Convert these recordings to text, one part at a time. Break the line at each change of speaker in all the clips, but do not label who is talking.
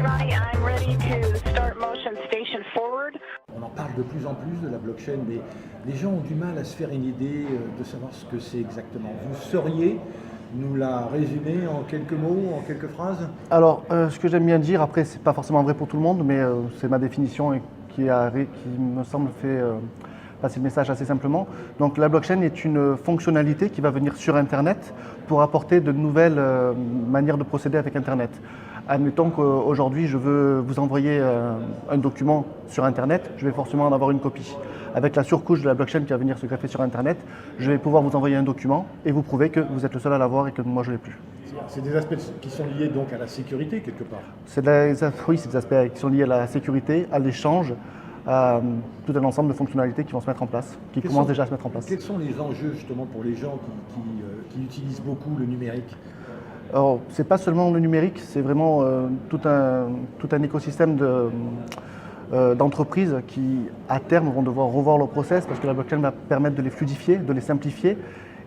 Ronnie, I'm ready to start motion station forward.
On en parle de plus en plus de la blockchain, mais les gens ont du mal à se faire une idée de savoir ce que c'est exactement. Vous sauriez nous la résumer en quelques mots, en quelques phrases?
Alors, ce que j'aime bien dire, après, c'est pas forcément vrai pour tout le monde, mais c'est ma définition et qui me semble fait passer le message assez simplement. Donc, la blockchain est une fonctionnalité qui va venir sur Internet pour apporter de nouvelles manières de procéder avec Internet. Admettons qu'aujourd'hui, je veux vous envoyer un document sur Internet, je vais forcément en avoir une copie. Avec la surcouche de la blockchain qui va venir se greffer sur Internet, je vais pouvoir vous envoyer un document et vous prouver que vous êtes le seul à l'avoir et que moi je ne l'ai plus.
C'est des aspects qui sont liés donc à la sécurité quelque part.
Oui, c'est des aspects qui sont liés à la sécurité, à l'échange, à tout un ensemble de fonctionnalités qui vont se mettre en place, qui commencent déjà à se mettre en place.
Quels sont les enjeux justement pour les gens qui utilisent beaucoup le numérique?
Alors, ce n'est pas seulement le numérique, c'est vraiment tout un écosystème d'entreprises qui, à terme, vont devoir revoir leur process parce que la blockchain va permettre de les fluidifier, de les simplifier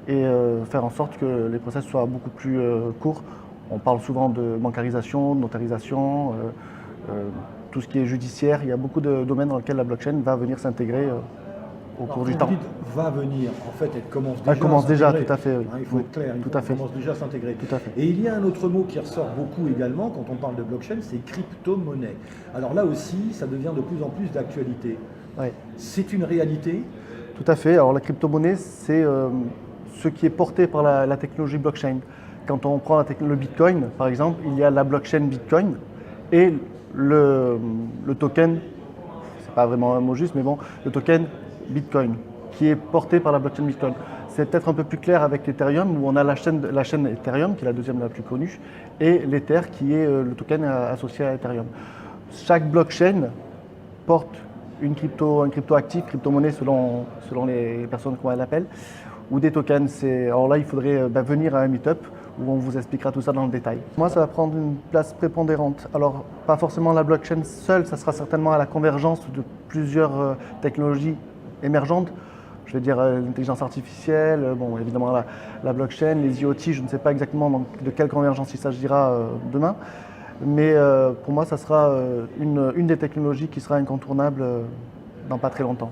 et faire en sorte que les process soient beaucoup plus courts. On parle souvent de bancarisation, de notarisation, tout ce qui est judiciaire. Il y a beaucoup de domaines dans lesquels la blockchain va venir s'intégrer au cours du temps.
Va venir, en fait, elle commence déjà.
Elle commence déjà, tout à fait. Oui.
Il faut être clair,
tout à fait.
Elle commence déjà à s'intégrer.
Tout à fait.
Et il y a un autre mot qui ressort beaucoup également quand on parle de blockchain, c'est crypto-monnaie. Alors là aussi, ça devient de plus en plus d'actualité.
Oui.
C'est une réalité?
Tout à fait. Alors la crypto-monnaie, c'est ce qui est porté par la technologie blockchain. Quand on prend le Bitcoin, par exemple, il y a la blockchain Bitcoin et le token, c'est pas vraiment un mot juste, mais bon, le token Bitcoin, qui est porté par la blockchain Bitcoin. C'est peut-être un peu plus clair avec Ethereum, où on a la chaîne Ethereum, qui est la deuxième la plus connue, et l'Ether, qui est le token associé à Ethereum. Chaque blockchain porte un crypto actif, crypto-monnaie selon les personnes comment elles l'appellent, ou des tokens. Alors là, il faudrait venir à un meet-up où on vous expliquera tout ça dans le détail. Moi, ça va prendre une place prépondérante. Alors, pas forcément la blockchain seule, ça sera certainement à la convergence de plusieurs technologies émergentes. Je vais dire l'intelligence artificielle, bon, évidemment la blockchain, les IoT, je ne sais pas exactement de quelle convergence il s'agira demain, mais pour moi, ça sera une des technologies qui sera incontournable dans pas très longtemps.